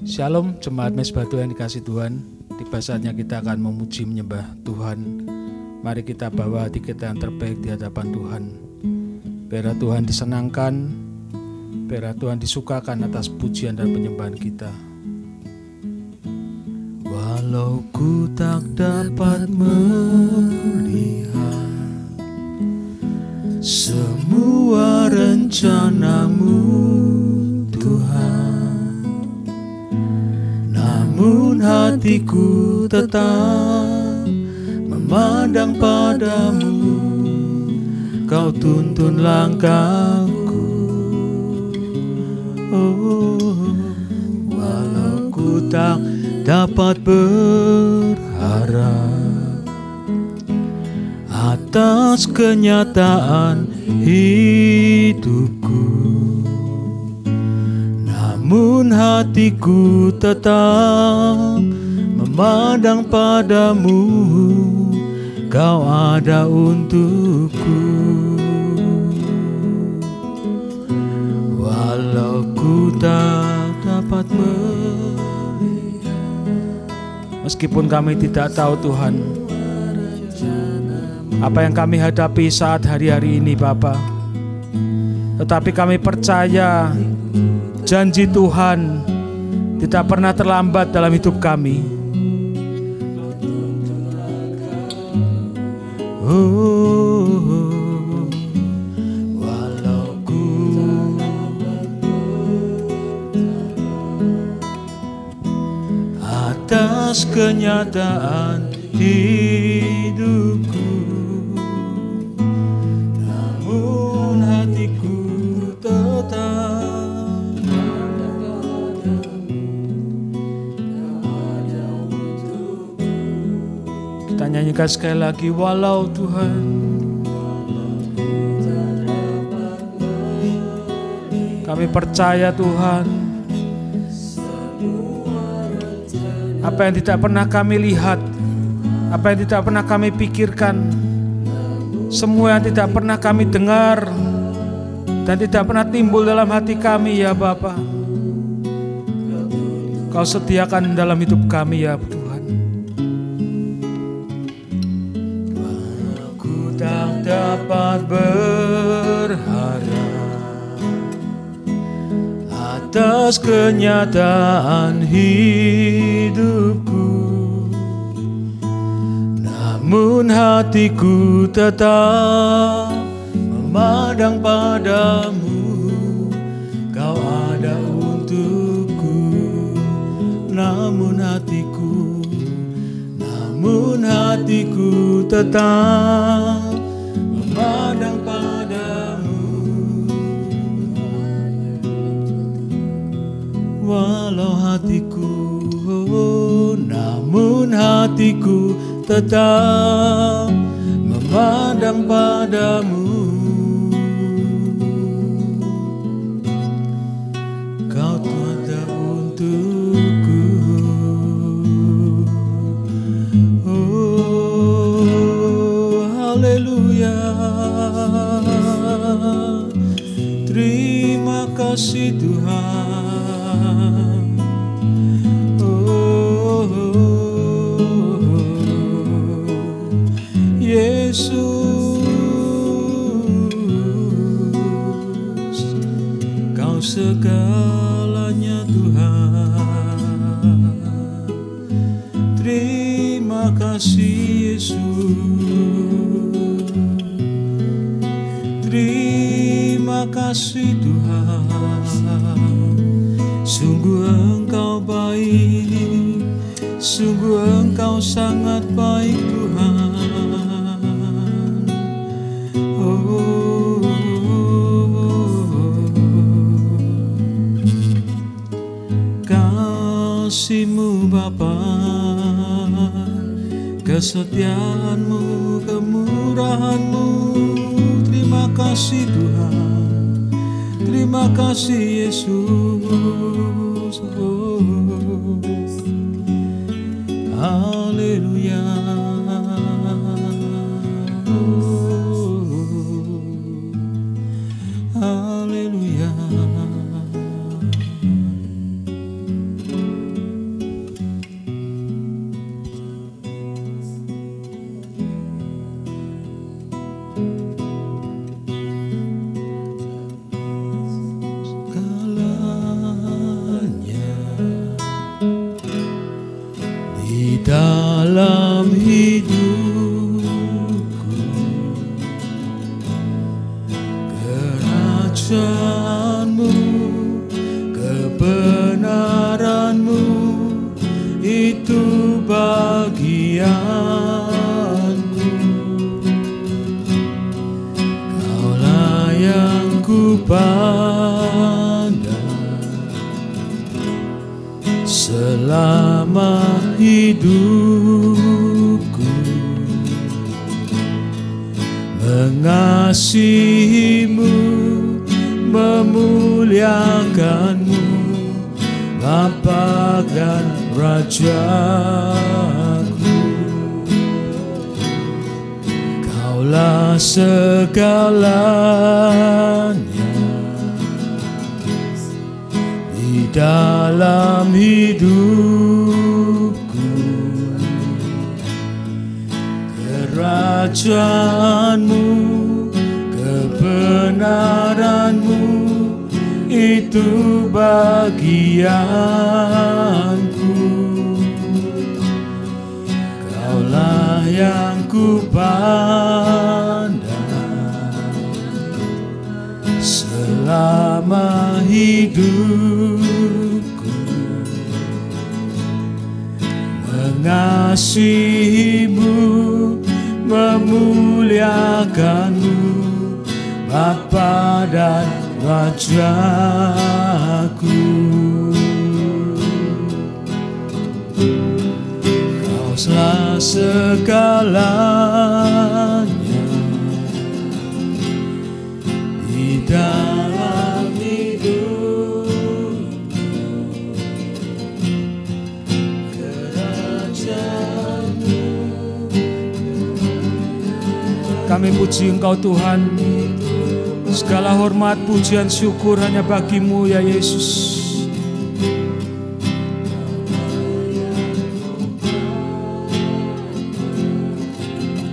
Shalom jemaat Mesbah Tuhan dikasih Tuhan. Tiba saatnya kita akan memuji menyembah Tuhan. Mari kita bawa hati kita yang terbaik di hadapan Tuhan. Biarlah Tuhan disenangkan, biarlah Tuhan disukakan atas pujian dan penyembahan kita. Walau ku tak dapat melihat semua rencana-Mu Tuhan, namun hatiku tetap memandang padamu. Kau tuntun langkahku, walau ku tak dapat berharap atas kenyataan hidupku, namun hatiku tetap memandang padamu. Kau ada untukku, walau ku tak dapat melihat. Meskipun kami tidak tahu Tuhan apa yang kami hadapi saat hari-hari ini Bapa, tetapi kami percaya janji Tuhan tidak pernah terlambat dalam hidup kami. Walau ku atas kenyataan hidupku, namun hatiku tetap kita nyanyikan sekali lagi. Walau Tuhan kami percaya Tuhan, apa yang tidak pernah kami lihat, apa yang tidak pernah kami pikirkan, semua yang tidak pernah kami dengar dan tidak pernah timbul dalam hati kami ya Bapa, Kau sediakan dalam hidup kami ya Tuhan. Aku tak dapat berharap atas kenyataan hidupku, namun hatiku tetap memandang padamu. Kau ada untukku, namun hatiku tetap memandang padamu. Walau hatiku, namun hatiku tetap memandang padamu. Kau ada untukku. Oh, haleluya. Terima kasih Tuhan. Oh, Yesus, Kau segalanya Tuhan. Terima kasih Yesus, terima kasih Tuhan. Sungguh Engkau baik, sungguh Engkau sangat baik Tuhan. Kasih-Mu Bapa, kesetiaan-Mu, kemurahan-Mu. Terima kasih Tuhan, terima kasih Yesus. Haleluya. Haleluya. selama hidupku, mengasihimu, memuliakanmu, Bapa dan Rajaku. Kaulah segalanya di dalam hidupku. Kerajaanmu, kebenaranmu, itu bagianku. Kaulah yang kupandang selama hidupku, mengasihimu, memuliakanmu, Bapa dan Rajaku. Kaulah segalanya di dalam hidup, kerajaanmu. Kami puji Engkau Tuhan. Segala hormat, pujian, syukur hanya bagi-Mu ya Yesus.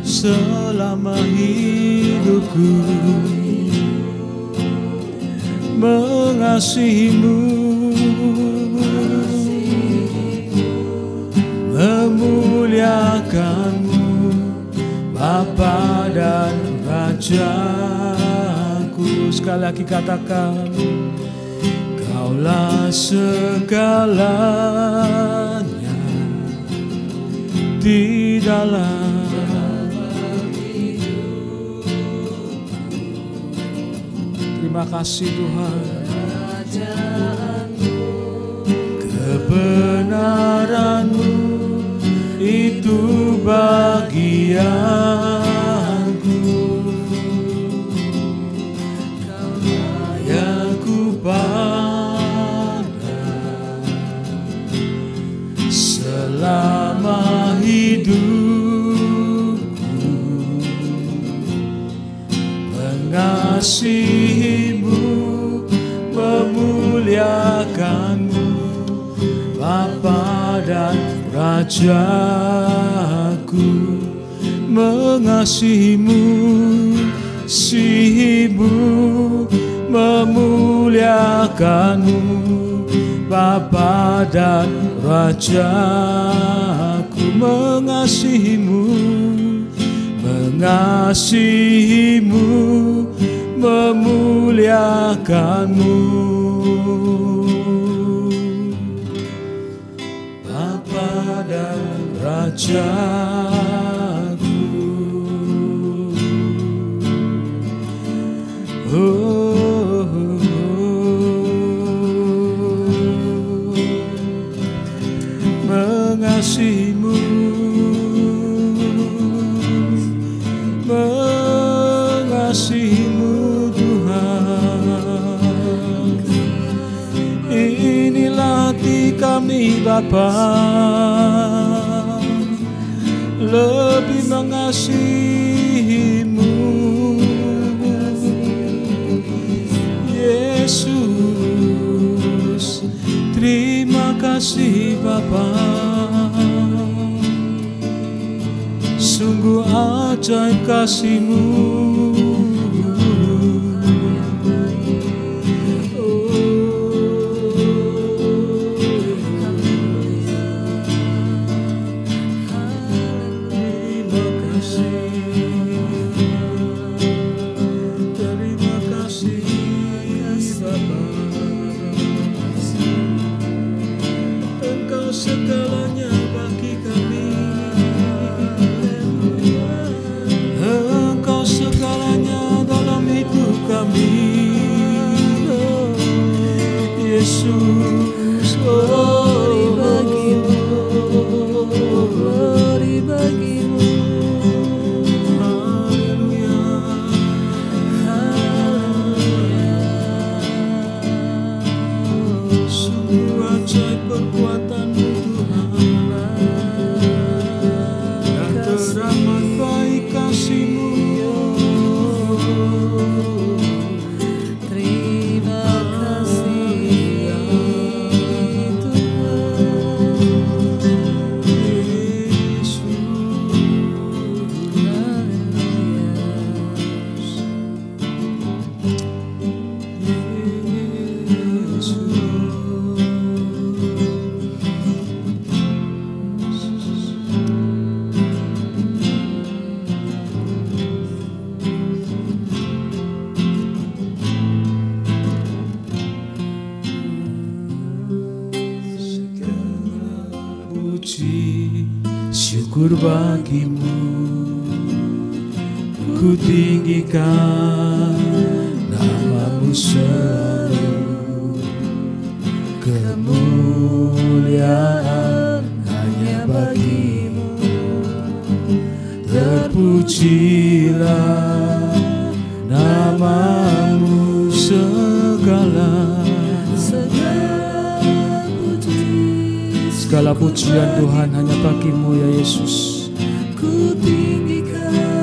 Selama hidupku, mengasihimu, memuliakanmu, Bapa dan Rajaku. Sekali lagi katakan, Kaulah segalanya di dalam. Terima kasih Tuhan. Kebenaran-Mu itu bagianku. Kaulah yang kupandang selama hidupku, mengasihimu, memuliakanmu, Bapa dan Rajaku. Mengasihimu, sihimu, memuliakanmu, Bapa dan Rajaku. Mengasihimu, mengasihimu, memuliakanmu, Bapa dan Rajaku. Mengasihimu, mengasihimu Tuhan. Inilah hati kami Bapa, lebih mengasihimu Yesus. Terima kasih Bapa, sungguh ajaib kasih-Mu. Segalanya bagi kami, Engkau segalanya dalam hidup kami, Yesus. Oh, ajaib perbuatan-Mu Tuhan, dan teramat baik kasih-Mu. Terima kasih Syukur bagi-Mu, ku tinggikan nama-Mu selalu. Kemuliaan hanya bagi-Mu, terpujilah nama-Mu segala pujian Tuhan hanya bagi-Mu ya Yesus.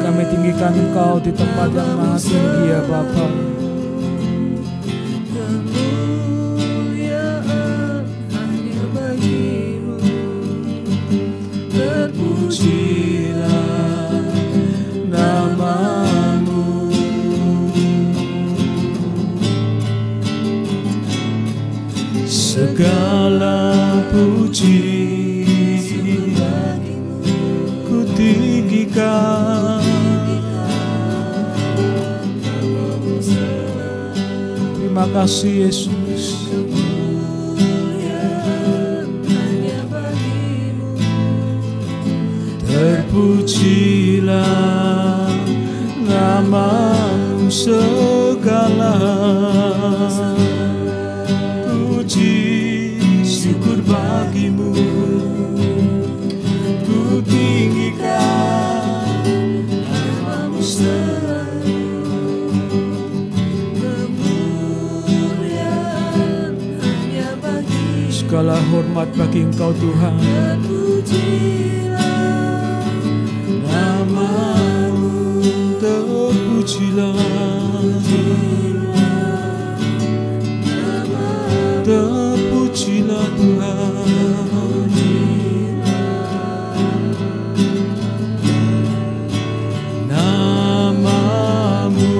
Kami tinggikan Engkau di tempat yang maha tinggi ya Bapa. Kemuliaan hanya bagi-Mu, terpujilah nama-Mu. Segala puji ku tinggikan, terima kasih Yesus. Terpujilah nama-Mu segala syukur bagi-Mu, ku tinggikan nama-Mu selalu. Kemuliaan hanya bagi-Mu, segala hormat bagi Engkau Tuhan. Terpujilah nama-Mu, terpujilah, terpujilah Tuhan. Nama-Mu.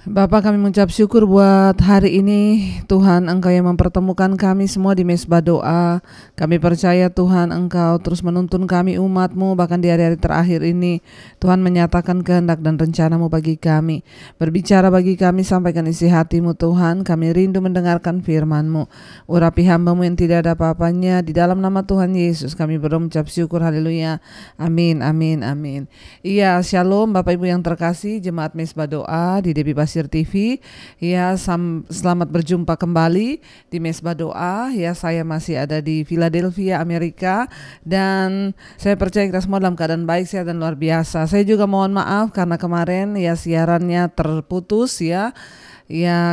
Bapa, kami mengucap syukur buat hari ini. Tuhan, Engkau yang mempertemukan kami semua di Mezbah Doa. Kami percaya Tuhan, Engkau terus menuntun kami umat-Mu, bahkan di hari-hari terakhir ini. Tuhan menyatakan kehendak dan rencana-Mu bagi kami. Berbicara bagi kami, sampaikan isi hati-Mu Tuhan. Kami rindu mendengarkan firman-Mu. Urapi hamba-Mu yang tidak ada apa-apanya. Di dalam nama Tuhan Yesus kami berdoa mengucap syukur. Haleluya. Amin, amin, amin. Iya, shalom Bapak Ibu yang terkasih, Jemaat Mezbah Doa di Debbie Basir TV. Ya, selamat berjumpa kembali di Mezbah Doa. Ya, saya masih ada di Philadelphia, Amerika, dan saya percaya kita semua dalam keadaan baik, sehat dan luar biasa. Saya juga mohon maaf karena kemarin ya siarannya terputus ya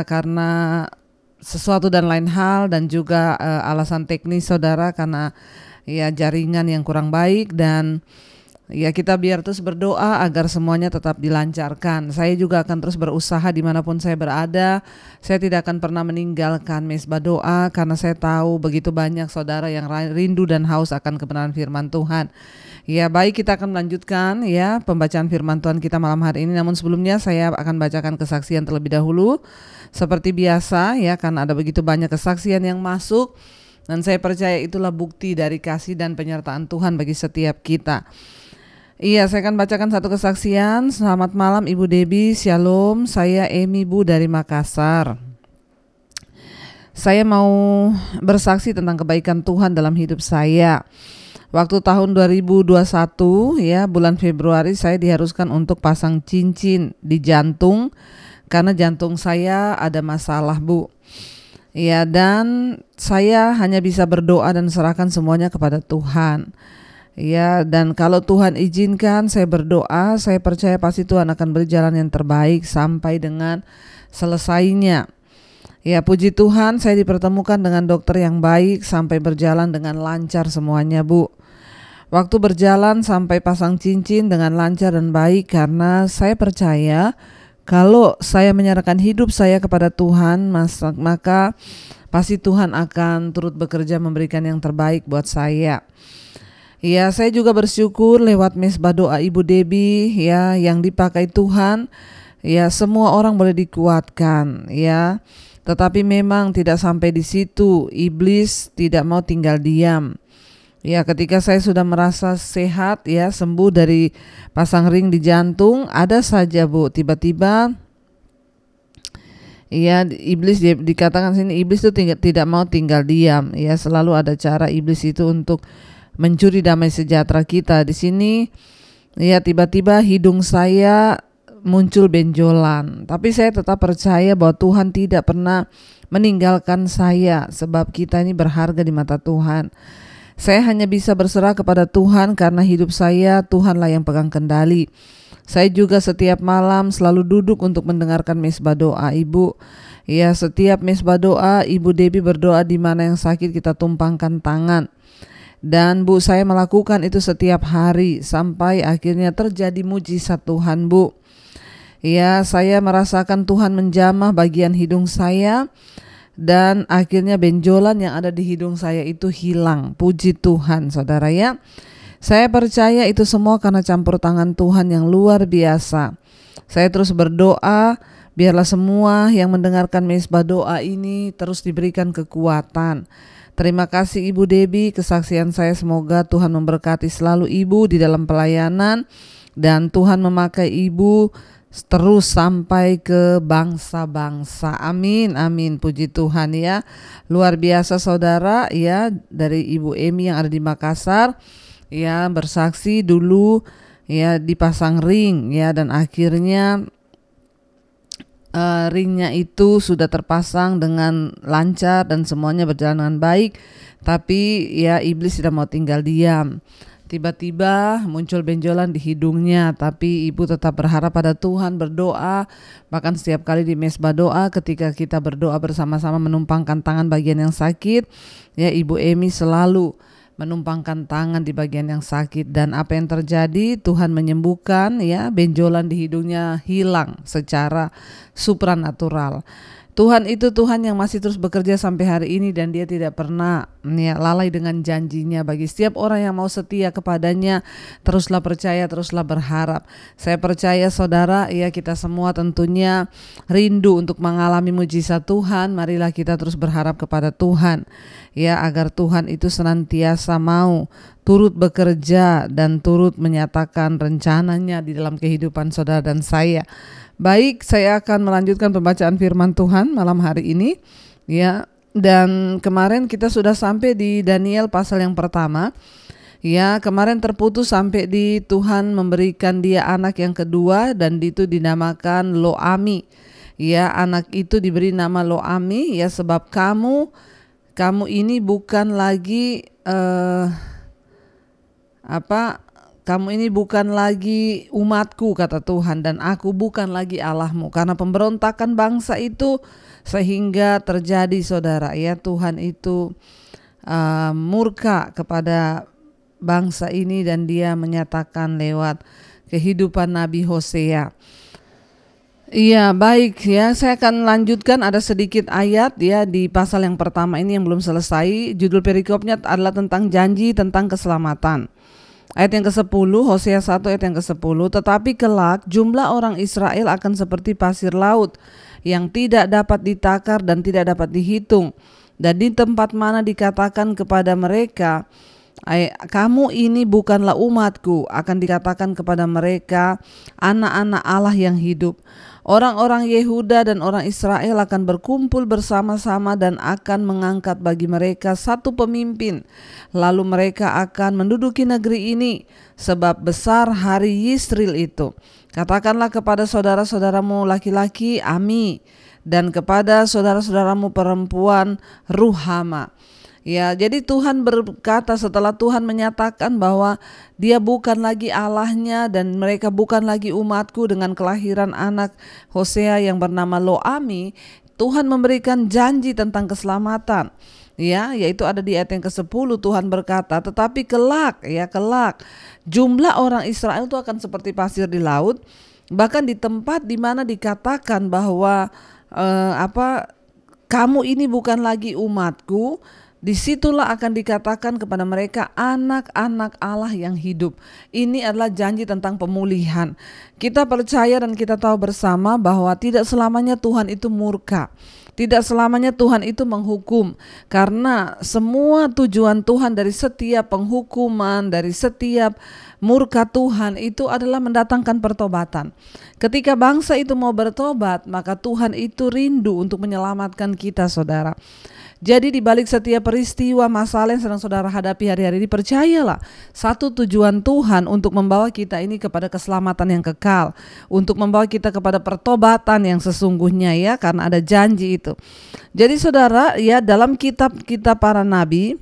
karena sesuatu dan lain hal, dan juga alasan teknis saudara, karena ya jaringan yang kurang baik. Dan ya kita biar terus berdoa agar semuanya tetap dilancarkan. Saya juga akan terus berusaha dimanapun saya berada. Saya tidak akan pernah meninggalkan Mezbah Doa, karena saya tahu begitu banyak saudara yang rindu dan haus akan kebenaran firman Tuhan. Ya, baik, kita akan melanjutkan ya pembacaan firman Tuhan kita malam hari ini. Namun sebelumnya saya akan bacakan kesaksian terlebih dahulu. Seperti biasa ya, karena ada begitu banyak kesaksian yang masuk, dan saya percaya itulah bukti dari kasih dan penyertaan Tuhan bagi setiap kita. Iya, saya akan bacakan satu kesaksian. Selamat malam Ibu Debbie, shalom. Saya Emi Bu dari Makassar. Saya mau bersaksi tentang kebaikan Tuhan dalam hidup saya. Waktu tahun 2021 ya, bulan Februari, saya diharuskan untuk pasang cincin di jantung karena jantung saya ada masalah, Bu. Ya, dan saya hanya bisa berdoa dan serahkan semuanya kepada Tuhan. Ya, dan kalau Tuhan izinkan saya berdoa, saya percaya pasti Tuhan akan beri jalan yang terbaik sampai dengan selesainya. Ya, puji Tuhan, saya dipertemukan dengan dokter yang baik sampai berjalan dengan lancar semuanya, Bu. Waktu berjalan sampai pasang cincin dengan lancar dan baik, karena saya percaya kalau saya menyerahkan hidup saya kepada Tuhan, maka pasti Tuhan akan turut bekerja memberikan yang terbaik buat saya. Ya, saya juga bersyukur lewat mesbah doa Ibu Debbie ya yang dipakai Tuhan. Ya, semua orang boleh dikuatkan ya. Tetapi memang tidak sampai di situ. Iblis tidak mau tinggal diam. Ya, ketika saya sudah merasa sehat ya, sembuh dari pasang ring di jantung, ada saja Bu, tiba-tiba ya iblis dikatakan sini iblis itu tidak mau tinggal diam ya, selalu ada cara iblis itu untuk mencuri damai sejahtera kita. Di sini ya tiba-tiba hidung saya muncul benjolan, tapi saya tetap percaya bahwa Tuhan tidak pernah meninggalkan saya, sebab kita ini berharga di mata Tuhan. Saya hanya bisa berserah kepada Tuhan karena hidup saya Tuhanlah yang pegang kendali. Saya juga setiap malam selalu duduk untuk mendengarkan mesbah doa Ibu. Ya, setiap mesbah doa Ibu Debbie berdoa di mana yang sakit kita tumpangkan tangan. Dan Bu, saya melakukan itu setiap hari sampai akhirnya terjadi mujizat Tuhan, Bu. Ya, saya merasakan Tuhan menjamah bagian hidung saya dan akhirnya benjolan yang ada di hidung saya itu hilang. Puji Tuhan, saudara ya. Saya percaya itu semua karena campur tangan Tuhan yang luar biasa. Saya terus berdoa, biarlah semua yang mendengarkan mesbah doa ini terus diberikan kekuatan. Terima kasih Ibu Debbie, kesaksian saya semoga Tuhan memberkati selalu Ibu di dalam pelayanan dan Tuhan memakai Ibu terus sampai ke bangsa-bangsa. Amin, amin, puji Tuhan ya. Luar biasa saudara ya, dari Ibu Emi yang ada di Makassar ya, bersaksi dulu ya dipasang ring ya, dan akhirnya ringnya itu sudah terpasang dengan lancar dan semuanya berjalan dengan baik. Tapi ya iblis tidak mau tinggal diam. Tiba-tiba muncul benjolan di hidungnya, tapi ibu tetap berharap pada Tuhan, berdoa. Bahkan setiap kali di mesbah doa, ketika kita berdoa bersama-sama menumpangkan tangan bagian yang sakit, ya Ibu Emi selalu menumpangkan tangan di bagian yang sakit, dan apa yang terjadi, Tuhan menyembuhkan ya, benjolan di hidungnya hilang secara supranatural. Tuhan itu Tuhan yang masih terus bekerja sampai hari ini, dan dia tidak pernah ya, lalai dengan janjinya. Bagi setiap orang yang mau setia kepadanya, teruslah percaya, teruslah berharap. Saya percaya saudara ya, kita semua tentunya rindu untuk mengalami mujizat Tuhan. Marilah kita terus berharap kepada Tuhan ya, agar Tuhan itu senantiasa mau turut bekerja dan turut menyatakan rencananya di dalam kehidupan saudara dan saya. Baik, saya akan melanjutkan pembacaan firman Tuhan malam hari ini ya. Dan kemarin kita sudah sampai di Daniel pasal yang pertama. Ya, kemarin terputus sampai di Tuhan memberikan dia anak yang kedua, dan itu dinamakan Lo-Ami. Ya, anak itu diberi nama Lo-Ami ya, sebab kamu ini bukan lagi kamu ini bukan lagi umatku, kata Tuhan, dan aku bukan lagi Allahmu. Karena pemberontakan bangsa itu sehingga terjadi saudara ya, Tuhan itu murka kepada bangsa ini, dan dia menyatakan lewat kehidupan Nabi Hosea. Iya, baik ya, saya akan lanjutkan, ada sedikit ayat ya di pasal yang pertama ini yang belum selesai. Judul perikopnya adalah tentang janji tentang keselamatan. Ayat yang ke-10, Hosea 1 ayat yang ke-10, tetapi kelak jumlah orang Israel akan seperti pasir laut yang tidak dapat ditakar dan tidak dapat dihitung. Dan di tempat mana dikatakan kepada mereka, kamu ini bukanlah umatku, akan dikatakan kepada mereka, anak-anak Allah yang hidup. Orang-orang Yehuda dan orang Israel akan berkumpul bersama-sama dan akan mengangkat bagi mereka satu pemimpin. Lalu mereka akan menduduki negeri ini, sebab besar hari Yisril itu. Katakanlah kepada saudara-saudaramu laki-laki, Ami, dan kepada saudara-saudaramu perempuan Ruhama. Ya, jadi Tuhan berkata setelah Tuhan menyatakan bahwa Dia bukan lagi Allahnya dan mereka bukan lagi umatku dengan kelahiran anak Hosea yang bernama Loami, Tuhan memberikan janji tentang keselamatan. Ya, yaitu ada di ayat yang ke-10 Tuhan berkata, tetapi kelak jumlah orang Israel itu akan seperti pasir di laut, bahkan di tempat di mana dikatakan bahwa kamu ini bukan lagi umatku, disitulah akan dikatakan kepada mereka anak-anak Allah yang hidup. Ini adalah janji tentang pemulihan. Kita percaya dan kita tahu bersama bahwa tidak selamanya Tuhan itu murka. Tidak selamanya Tuhan itu menghukum, karena semua tujuan Tuhan dari setiap penghukuman, dari setiap murka Tuhan itu adalah mendatangkan pertobatan. Ketika bangsa itu mau bertobat, maka Tuhan itu rindu untuk menyelamatkan kita, saudara. Jadi di balik setiap peristiwa masalah yang sedang saudara hadapi hari-hari ini, percayalah satu tujuan Tuhan untuk membawa kita ini kepada keselamatan yang kekal, untuk membawa kita kepada pertobatan yang sesungguhnya, ya, karena ada janji itu. Jadi saudara, ya, dalam kitab para nabi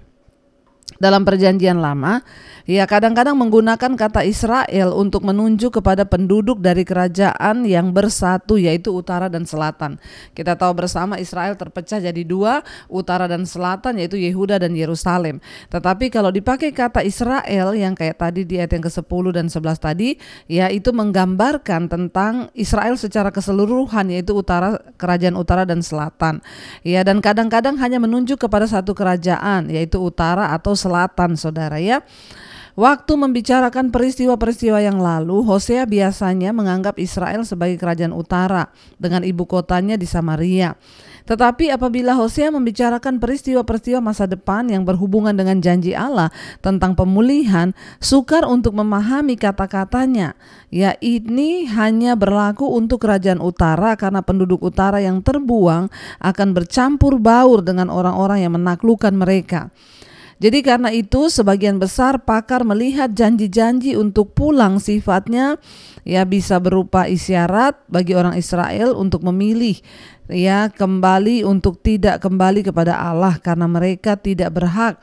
dalam perjanjian lama, ya, kadang-kadang menggunakan kata Israel untuk menunjuk kepada penduduk dari kerajaan yang bersatu, yaitu utara dan selatan. Kita tahu bersama Israel terpecah jadi dua, utara dan selatan, yaitu Yehuda dan Yerusalem. Tetapi kalau dipakai kata Israel yang kayak tadi di ayat yang ke-10 dan 11 tadi, ya, itu menggambarkan tentang Israel secara keseluruhan, yaitu kerajaan utara dan selatan. Ya, dan kadang-kadang hanya menunjuk kepada satu kerajaan, yaitu utara atau selatan, saudara, ya. Waktu membicarakan peristiwa-peristiwa yang lalu, Hosea biasanya menganggap Israel sebagai kerajaan utara dengan ibu kotanya di Samaria. Tetapi apabila Hosea membicarakan peristiwa-peristiwa masa depan yang berhubungan dengan janji Allah tentang pemulihan, sukar untuk memahami kata-katanya. Ya, ini hanya berlaku untuk kerajaan utara karena penduduk utara yang terbuang akan bercampur baur dengan orang-orang yang menaklukkan mereka. Jadi karena itu sebagian besar pakar melihat janji-janji untuk pulang sifatnya, ya, bisa berupa isyarat bagi orang Israel untuk memilih, ya, kembali untuk tidak kembali kepada Allah karena mereka tidak berhak,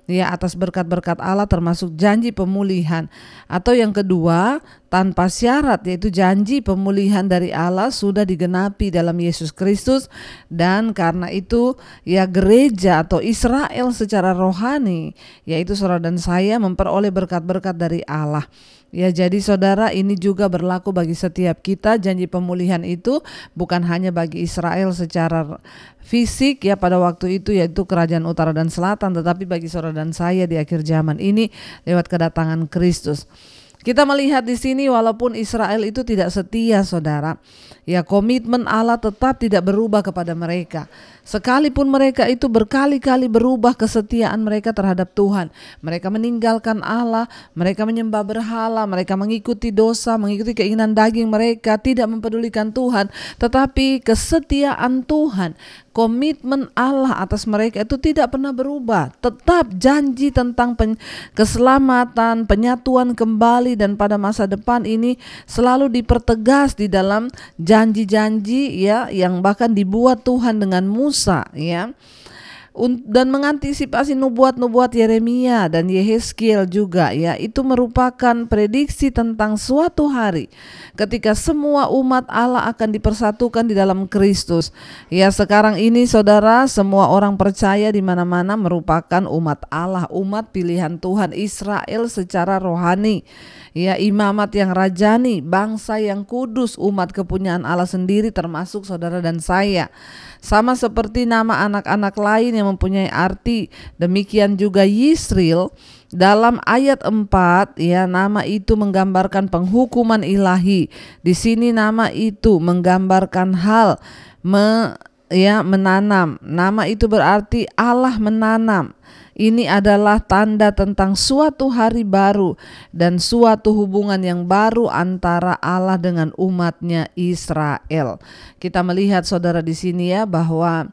ya, atas berkat-berkat Allah termasuk janji pemulihan. Atau yang kedua, tanpa syarat, yaitu janji pemulihan dari Allah sudah digenapi dalam Yesus Kristus, dan karena itu, ya, gereja atau Israel secara rohani, yaitu saudara dan saya, memperoleh berkat-berkat dari Allah. Ya, jadi saudara, ini juga berlaku bagi setiap kita. Janji pemulihan itu bukan hanya bagi Israel secara fisik, ya, pada waktu itu, yaitu kerajaan utara dan selatan, tetapi bagi saudara dan saya di akhir zaman ini lewat kedatangan Kristus. Kita melihat di sini walaupun Israel itu tidak setia, saudara, ya, komitmen Allah tetap tidak berubah kepada mereka. Sekalipun mereka itu berkali-kali berubah kesetiaan mereka terhadap Tuhan, mereka meninggalkan Allah, mereka menyembah berhala, mereka mengikuti dosa, mengikuti keinginan daging mereka, tidak mempedulikan Tuhan, tetapi kesetiaan Tuhan, komitmen Allah atas mereka itu tidak pernah berubah. Tetap janji tentang keselamatan, penyatuan kembali dan pada masa depan ini selalu dipertegas di dalam janji-janji, ya, yang bahkan dibuat Tuhan dengan Musa, ya, dan mengantisipasi nubuat-nubuat Yeremia dan Yehezkiel juga, ya, itu merupakan prediksi tentang suatu hari ketika semua umat Allah akan dipersatukan di dalam Kristus. Ya, sekarang ini saudara, semua orang percaya di mana-mana merupakan umat Allah, umat pilihan Tuhan, Israel secara rohani, ya, imamat yang rajani, bangsa yang kudus, umat kepunyaan Allah sendiri, termasuk saudara dan saya. Sama seperti nama anak-anak lain yang mempunyai arti, demikian juga Yisril dalam ayat 4, ya, nama itu menggambarkan penghukuman ilahi. Di sini nama itu menggambarkan hal menanam. Nama itu berarti Allah menanam. Ini adalah tanda tentang suatu hari baru dan suatu hubungan yang baru antara Allah dengan umatnya Israel. Kita melihat saudara di sini, ya, bahwa,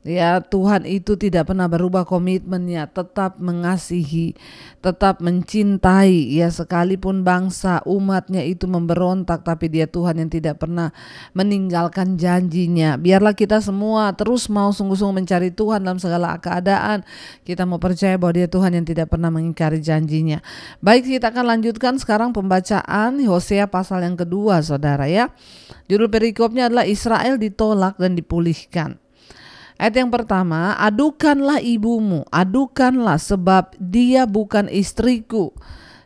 Ya, Tuhan itu tidak pernah berubah komitmennya, tetap mengasihi, tetap mencintai. Ya, sekalipun bangsa umatnya itu memberontak, tapi Dia Tuhan yang tidak pernah meninggalkan janjinya. Biarlah kita semua terus mau sungguh-sungguh mencari Tuhan dalam segala keadaan. Kita mau percaya bahwa Dia Tuhan yang tidak pernah mengingkari janjinya. Baik, kita akan lanjutkan sekarang pembacaan Hosea pasal yang kedua, saudara ya. Judul perikopnya adalah Israel ditolak dan dipulihkan. Ayat yang pertama, adukanlah ibumu, adukanlah sebab dia bukan istriku.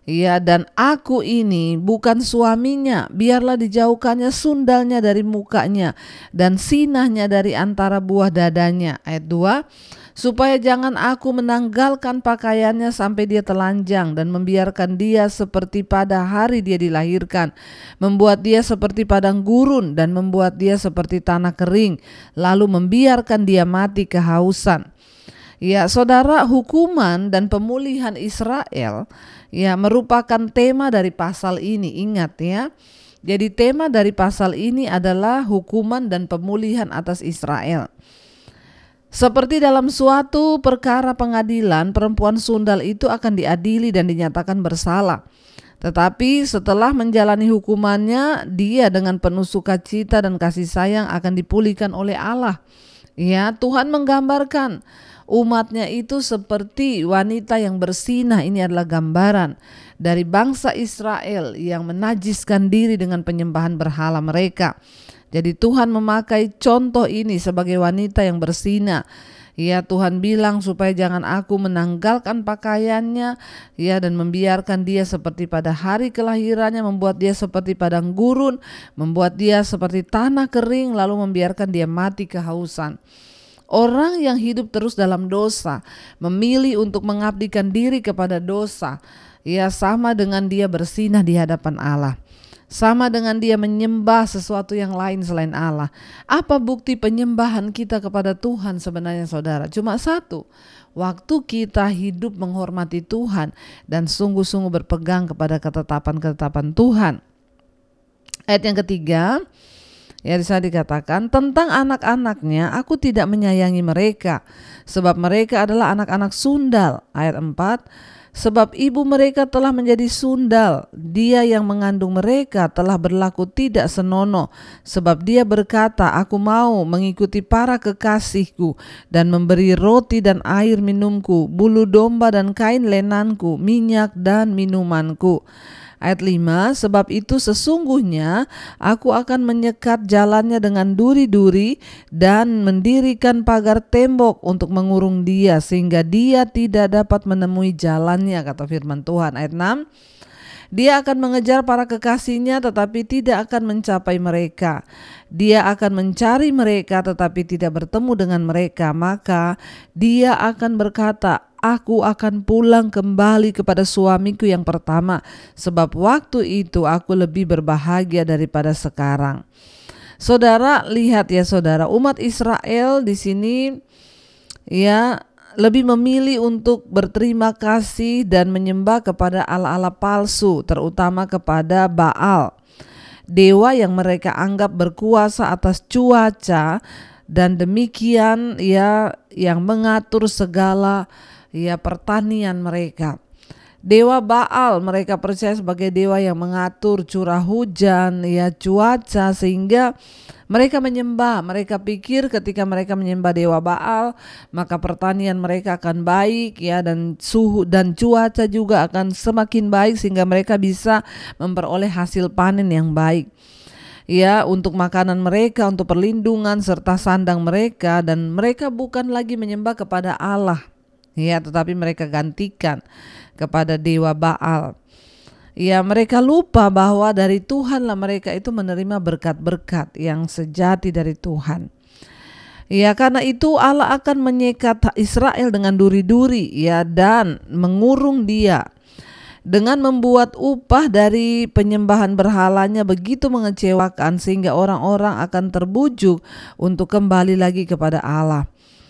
Ya, dan aku ini bukan suaminya, biarlah dijauhkannya sundalnya dari mukanya dan sinahnya dari antara buah dadanya. Ayat 2, supaya jangan aku menanggalkan pakaiannya sampai dia telanjang dan membiarkan dia seperti pada hari dia dilahirkan, membuat dia seperti padang gurun dan membuat dia seperti tanah kering, lalu membiarkan dia mati kehausan. Ya, saudara, hukuman dan pemulihan Israel ya merupakan tema dari pasal ini. Ingat ya. Jadi tema dari pasal ini adalah hukuman dan pemulihan atas Israel. Seperti dalam suatu perkara pengadilan, perempuan sundal itu akan diadili dan dinyatakan bersalah. Tetapi setelah menjalani hukumannya, dia dengan penuh sukacita dan kasih sayang akan dipulihkan oleh Allah. Ya, Tuhan menggambarkan umatnya itu seperti wanita yang bersinah. Ini adalah gambaran dari bangsa Israel yang menajiskan diri dengan penyembahan berhala mereka. Jadi Tuhan memakai contoh ini sebagai wanita yang bersinah. Ya, Tuhan bilang supaya jangan aku menanggalkan pakaiannya ya dan membiarkan dia seperti pada hari kelahirannya, membuat dia seperti padang gurun, membuat dia seperti tanah kering, lalu membiarkan dia mati kehausan. Orang yang hidup terus dalam dosa, memilih untuk mengabdikan diri kepada dosa, ya sama dengan dia bersinah di hadapan Allah. Sama dengan dia menyembah sesuatu yang lain selain Allah. Apa bukti penyembahan kita kepada Tuhan sebenarnya, saudara? Cuma satu, waktu kita hidup menghormati Tuhan dan sungguh-sungguh berpegang kepada ketetapan-ketetapan Tuhan. Ayat yang ketiga, ya bisa dikatakan tentang anak-anaknya, aku tidak menyayangi mereka, sebab mereka adalah anak-anak sundal. Ayat 4, sebab ibu mereka telah menjadi sundal, dia yang mengandung mereka telah berlaku tidak senonoh, sebab dia berkata, aku mau mengikuti para kekasihku dan memberi roti dan air minumku, bulu domba dan kain lenanku, minyak dan minumanku. Ayat 5, sebab itu sesungguhnya aku akan menyekat jalannya dengan duri-duri dan mendirikan pagar tembok untuk mengurung dia sehingga dia tidak dapat menemui jalannya, kata firman Tuhan. Ayat 6, dia akan mengejar para kekasihnya tetapi tidak akan mencapai mereka. Dia akan mencari mereka tetapi tidak bertemu dengan mereka. Maka dia akan berkata, aku akan pulang kembali kepada suamiku yang pertama, sebab waktu itu aku lebih berbahagia daripada sekarang. Saudara, lihat ya saudara, umat Israel di sini ya lebih memilih untuk berterima kasih dan menyembah kepada allah-allah palsu, terutama kepada Baal, dewa yang mereka anggap berkuasa atas cuaca dan demikian ya yang mengatur segala ya pertanian mereka. Dewa Baal mereka percaya sebagai dewa yang mengatur curah hujan ya cuaca, sehingga mereka menyembah. Mereka pikir ketika mereka menyembah dewa Baal maka pertanian mereka akan baik ya, dan suhu dan cuaca juga akan semakin baik sehingga mereka bisa memperoleh hasil panen yang baik. Ya, untuk makanan mereka, untuk perlindungan serta sandang mereka, dan mereka bukan lagi menyembah kepada Allah. Ya, tetapi mereka gantikan kepada dewa Baal. Ya, mereka lupa bahwa dari Tuhanlah mereka itu menerima berkat-berkat yang sejati dari Tuhan. Ya, karena itu Allah akan menyekat Israel dengan duri-duri ya dan mengurung dia. Dengan membuat upah dari penyembahan berhalanya begitu mengecewakan sehingga orang-orang akan terbujuk untuk kembali lagi kepada Allah.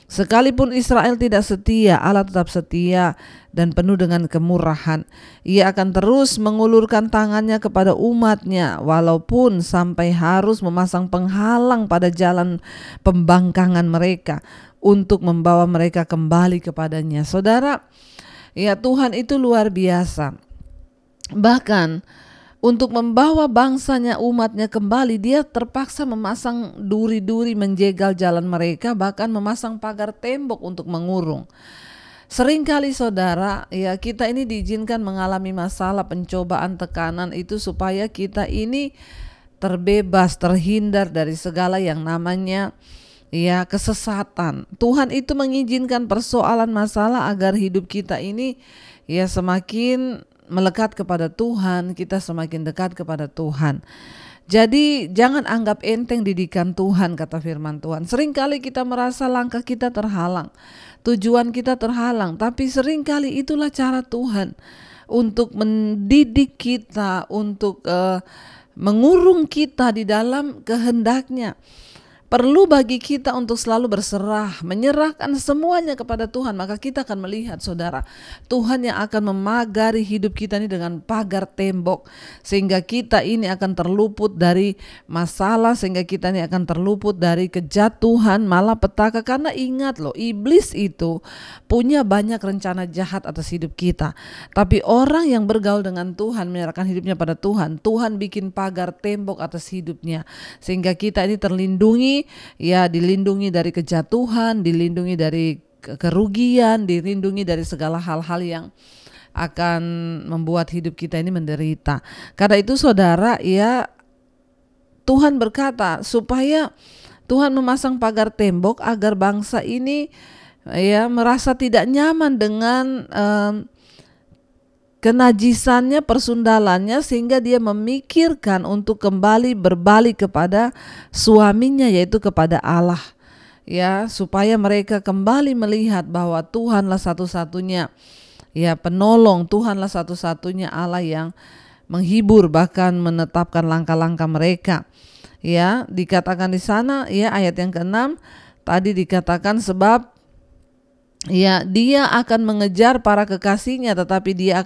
Sekalipun Israel tidak setia, Allah tetap setia dan penuh dengan kemurahan. Ia akan terus mengulurkan tangannya kepada umatnya, walaupun sampai harus memasang penghalang pada jalan pembangkangan mereka untuk membawa mereka kembali kepadanya. Saudara, ya Tuhan itu luar biasa. Bahkan untuk membawa bangsanya, umatnya kembali, dia terpaksa memasang duri-duri menjegal jalan mereka, bahkan memasang pagar tembok untuk mengurung. Seringkali saudara, ya kita ini diizinkan mengalami masalah, pencobaan, tekanan itu supaya kita ini terbebas, terhindar dari segala yang namanya ya kesesatan. Tuhan itu mengizinkan persoalan masalah agar hidup kita ini ya semakin melekat kepada Tuhan, kita semakin dekat kepada Tuhan. Jadi jangan anggap enteng didikan Tuhan, kata firman Tuhan. Seringkali kita merasa langkah kita terhalang, tujuan kita terhalang, tapi seringkali itulah cara Tuhan untuk mendidik kita, untuk mengurung kita di dalam kehendaknya. Perlu bagi kita untuk selalu berserah, menyerahkan semuanya kepada Tuhan. Maka kita akan melihat saudara, Tuhan yang akan memagari hidup kita ini dengan pagar tembok, sehingga kita ini akan terluput dari masalah, sehingga kita ini akan terluput dari kejatuhan, malapetaka. Karena ingat loh, iblis itu punya banyak rencana jahat atas hidup kita. Tapi orang yang bergaul dengan Tuhan, menyerahkan hidupnya pada Tuhan, Tuhan bikin pagar tembok atas hidupnya, sehingga kita ini terlindungi, ya dilindungi dari kejatuhan, dilindungi dari kerugian, dilindungi dari segala hal-hal yang akan membuat hidup kita ini menderita. Karena itu saudara, ya Tuhan berkata supaya Tuhan memasang pagar tembok agar bangsa ini ya merasa tidak nyaman dengan kenajisannya, persundalannya, sehingga dia memikirkan untuk kembali berbalik kepada suaminya, yaitu kepada Allah, ya, supaya mereka kembali melihat bahwa Tuhanlah satu-satunya ya penolong, Tuhanlah satu-satunya Allah yang menghibur, bahkan menetapkan langkah-langkah mereka. Ya, dikatakan di sana ya ayat yang ke-6 tadi dikatakan sebab ya dia akan mengejar para kekasihnya, tetapi dia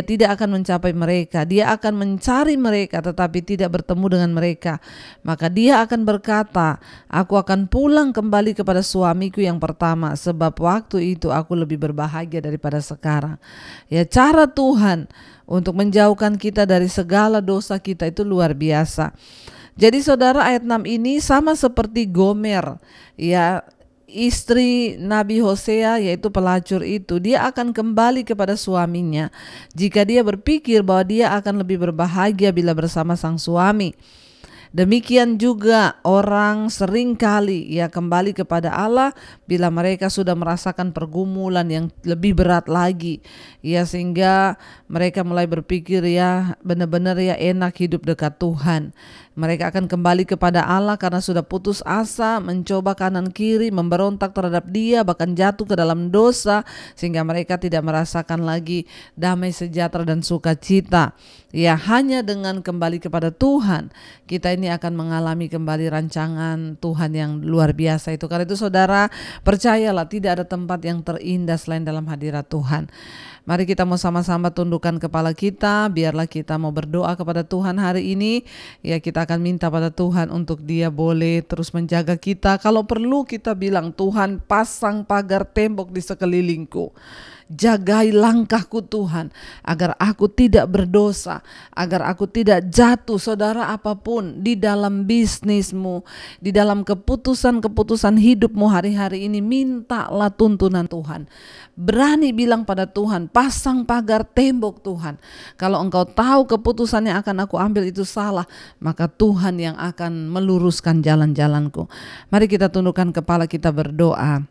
tidak akan mencapai mereka. Dia akan mencari mereka tetapi tidak bertemu dengan mereka. Maka dia akan berkata, aku akan pulang kembali kepada suamiku yang pertama, sebab waktu itu aku lebih berbahagia daripada sekarang. Ya, cara Tuhan untuk menjauhkan kita dari segala dosa kita itu luar biasa. Jadi saudara, ayat 6 ini sama seperti Gomer, ya, istri Nabi Hosea, yaitu pelacur itu. Dia akan kembali kepada suaminya jika dia berpikir bahwa dia akan lebih berbahagia bila bersama sang suami. Demikian juga orang seringkali ya kembali kepada Allah bila mereka sudah merasakan pergumulan yang lebih berat lagi, ya, sehingga mereka mulai berpikir ya benar-benar ya enak hidup dekat Tuhan. Mereka akan kembali kepada Allah karena sudah putus asa, mencoba kanan kiri, memberontak terhadap Dia, bahkan jatuh ke dalam dosa, sehingga mereka tidak merasakan lagi damai sejahtera dan sukacita. Ya, hanya dengan kembali kepada Tuhan kita ini akan mengalami kembali rancangan Tuhan yang luar biasa itu. Karena itu saudara, percayalah tidak ada tempat yang terindah selain dalam hadirat Tuhan. Mari kita mau sama-sama tundukkan kepala kita, biarlah kita mau berdoa kepada Tuhan hari ini. Ya, kita akan minta pada Tuhan untuk Dia boleh terus menjaga kita. Kalau perlu kita bilang, Tuhan pasang pagar tembok di sekelilingku. Jagai langkahku Tuhan, agar aku tidak berdosa, agar aku tidak jatuh. Saudara, apapun di dalam bisnismu, di dalam keputusan-keputusan hidupmu hari-hari ini, mintalah tuntunan Tuhan. Berani bilang pada Tuhan, pasang pagar tembok Tuhan. Kalau engkau tahu keputusan yang akan aku ambil itu salah, maka Tuhan yang akan meluruskan jalan-jalanku. Mari kita tundukkan kepala, kita berdoa.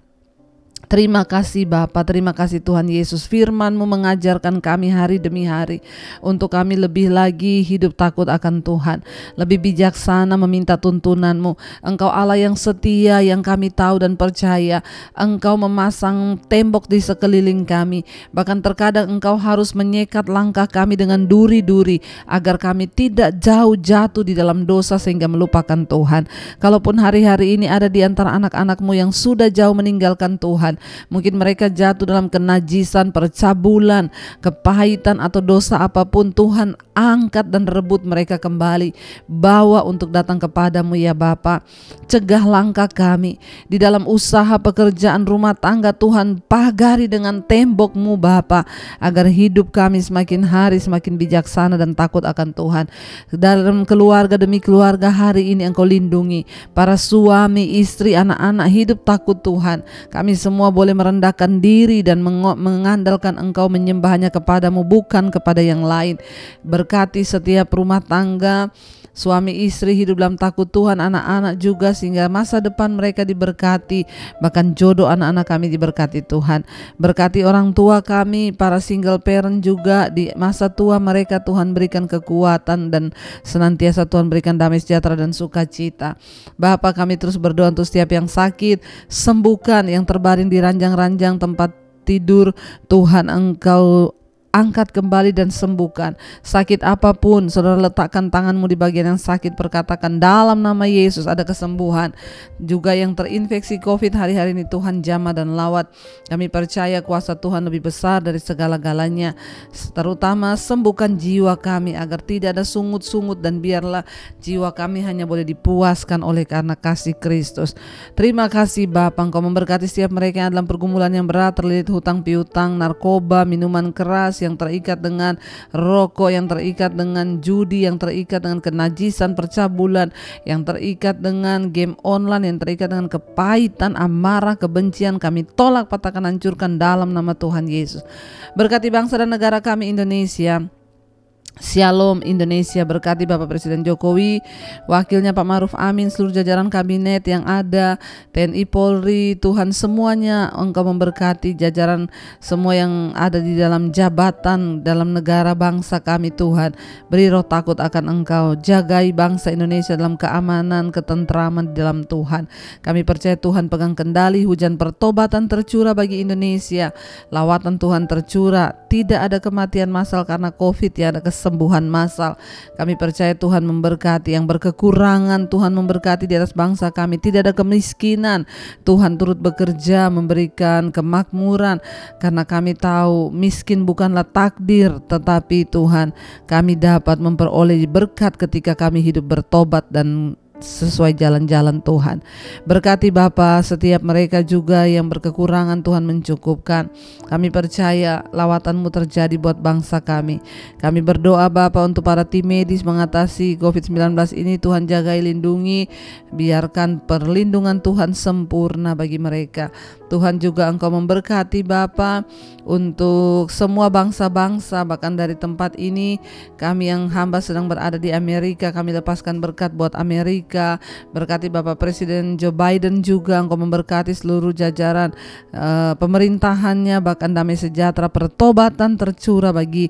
Terima kasih Bapa, terima kasih Tuhan Yesus. Firman-Mu mengajarkan kami hari demi hari untuk kami lebih lagi hidup takut akan Tuhan, lebih bijaksana meminta tuntunan-Mu. Engkau Allah yang setia, yang kami tahu dan percaya. Engkau memasang tembok di sekeliling kami. Bahkan terkadang Engkau harus menyekat langkah kami dengan duri-duri agar kami tidak jauh jatuh di dalam dosa sehingga melupakan Tuhan. Kalaupun hari-hari ini ada di antara anak-anak-Mu yang sudah jauh meninggalkan Tuhan, mungkin mereka jatuh dalam kenajisan, percabulan, kepahitan atau dosa apapun, Tuhan angkat dan rebut mereka kembali, bawa untuk datang kepadamu ya Bapa. Cegah langkah kami di dalam usaha, pekerjaan, rumah tangga, Tuhan pagari dengan tembok-Mu Bapa, agar hidup kami semakin hari semakin bijaksana dan takut akan Tuhan. Dalam keluarga demi keluarga hari ini Engkau lindungi para suami, istri, anak-anak hidup takut Tuhan. Kami semua boleh merendahkan diri dan mengandalkan Engkau, menyembahnya kepadamu bukan kepada yang lain. Berkati setiap rumah tangga, suami istri hidup dalam takut Tuhan, anak-anak juga, sehingga masa depan mereka diberkati, bahkan jodoh anak-anak kami diberkati Tuhan. Berkati orang tua kami, para single parent juga, di masa tua mereka Tuhan berikan kekuatan dan senantiasa Tuhan berikan damai sejahtera dan sukacita. Bapa, kami terus berdoa untuk setiap yang sakit, sembuhkan, yang terbaring di ranjang-ranjang tempat tidur, Tuhan Engkau angkat kembali dan sembuhkan. Sakit apapun, saudara letakkan tanganmu di bagian yang sakit, perkatakan dalam nama Yesus ada kesembuhan. Juga yang terinfeksi COVID hari-hari ini Tuhan jamah dan lawat. Kami percaya kuasa Tuhan lebih besar dari segala-galanya. Terutama sembuhkan jiwa kami agar tidak ada sungut-sungut, dan biarlah jiwa kami hanya boleh dipuaskan oleh karena kasih Kristus. Terima kasih Bapa, Engkau memberkati setiap mereka yang dalam pergumulan yang berat, terlilit hutang piutang, narkoba, minuman keras, yang terikat dengan rokok, yang terikat dengan judi, yang terikat dengan kenajisan, percabulan, yang terikat dengan game online, yang terikat dengan kepahitan, amarah, kebencian, kami tolak, patahkan, hancurkan dalam nama Tuhan Yesus. Berkati bangsa dan negara kami Indonesia. Shalom Indonesia, berkati Bapak Presiden Jokowi, wakilnya Pak Ma'ruf Amin, seluruh jajaran kabinet yang ada, TNI Polri, Tuhan semuanya Engkau memberkati, jajaran semua yang ada di dalam jabatan dalam negara bangsa kami Tuhan. Beri roh takut akan Engkau, jagai bangsa Indonesia dalam keamanan, ketentraman di dalam Tuhan. Kami percaya Tuhan pegang kendali, hujan pertobatan tercurah bagi Indonesia, lawatan Tuhan tercurah, tidak ada kematian massal karena COVID, ya ada kesembuhan massal. Kami percaya Tuhan memberkati yang berkekurangan, Tuhan memberkati di atas bangsa kami. Tidak ada kemiskinan, Tuhan turut bekerja memberikan kemakmuran, karena kami tahu miskin bukanlah takdir, tetapi Tuhan kami dapat memperoleh berkat ketika kami hidup bertobat dan sesuai jalan-jalan Tuhan. Berkati Bapa setiap mereka juga yang berkekurangan, Tuhan mencukupkan. Kami percaya lawatan-Mu terjadi buat bangsa kami. Kami berdoa Bapa untuk para tim medis mengatasi COVID-19 ini, Tuhan jagai, lindungi, biarkan perlindungan Tuhan sempurna bagi mereka. Tuhan juga Engkau memberkati Bapa untuk semua bangsa-bangsa, bahkan dari tempat ini kami yang hamba sedang berada di Amerika, kami lepaskan berkat buat Amerika. Berkati Bapak Presiden Joe Biden juga, Engkau memberkati seluruh jajaran pemerintahannya, bahkan damai sejahtera, pertobatan tercurah bagi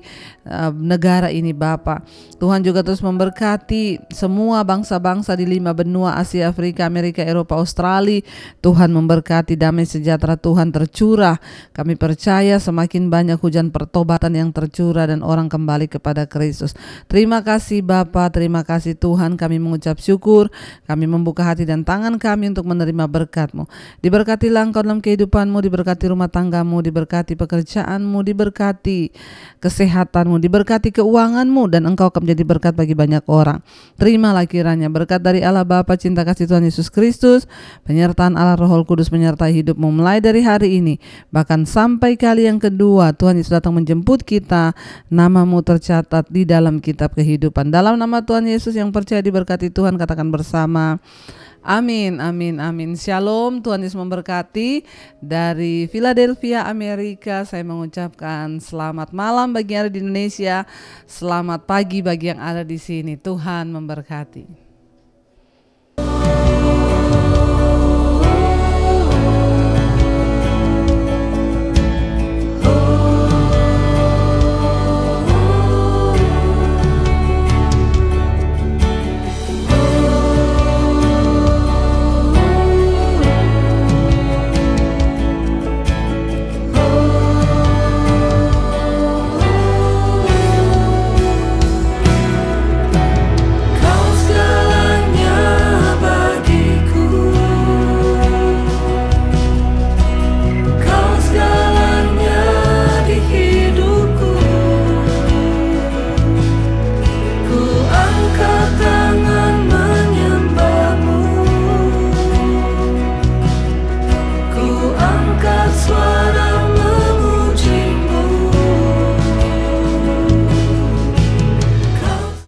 negara ini Bapa. Tuhan juga terus memberkati semua bangsa-bangsa di 5 benua, Asia, Afrika, Amerika, Eropa, Australia. Tuhan memberkati, damai sejahtera Tuhan tercurah. Kami percaya semakin banyak hujan pertobatan yang tercurah dan orang kembali kepada Kristus. Terima kasih Bapa, terima kasih Tuhan. Kami mengucap syukur, kami membuka hati dan tangan kami untuk menerima berkat-Mu. Diberkatilah Engkau dalam kehidupan-Mu, diberkati rumah tangga-Mu, diberkati pekerjaan-Mu, diberkati kesehatan-Mu, diberkati keuangan-Mu, dan Engkau akan menjadi berkat bagi banyak orang. Terimalah kiranya berkat dari Allah Bapa, cinta kasih Tuhan Yesus Kristus, penyertaan Allah Roh Kudus menyertai hidupmu mulai dari hari ini, bahkan sampai kali yang kedua Tuhan Yesus datang menjemput kita. Nama-Mu tercatat di dalam kitab kehidupan. Dalam nama Tuhan Yesus yang percaya diberkati Tuhan, katakan bersama amin, amin, amin. Shalom, Tuhan Yesus memberkati. Dari Philadelphia, Amerika, saya mengucapkan selamat malam bagi yang ada di Indonesia, selamat pagi bagi yang ada di sini. Tuhan memberkati.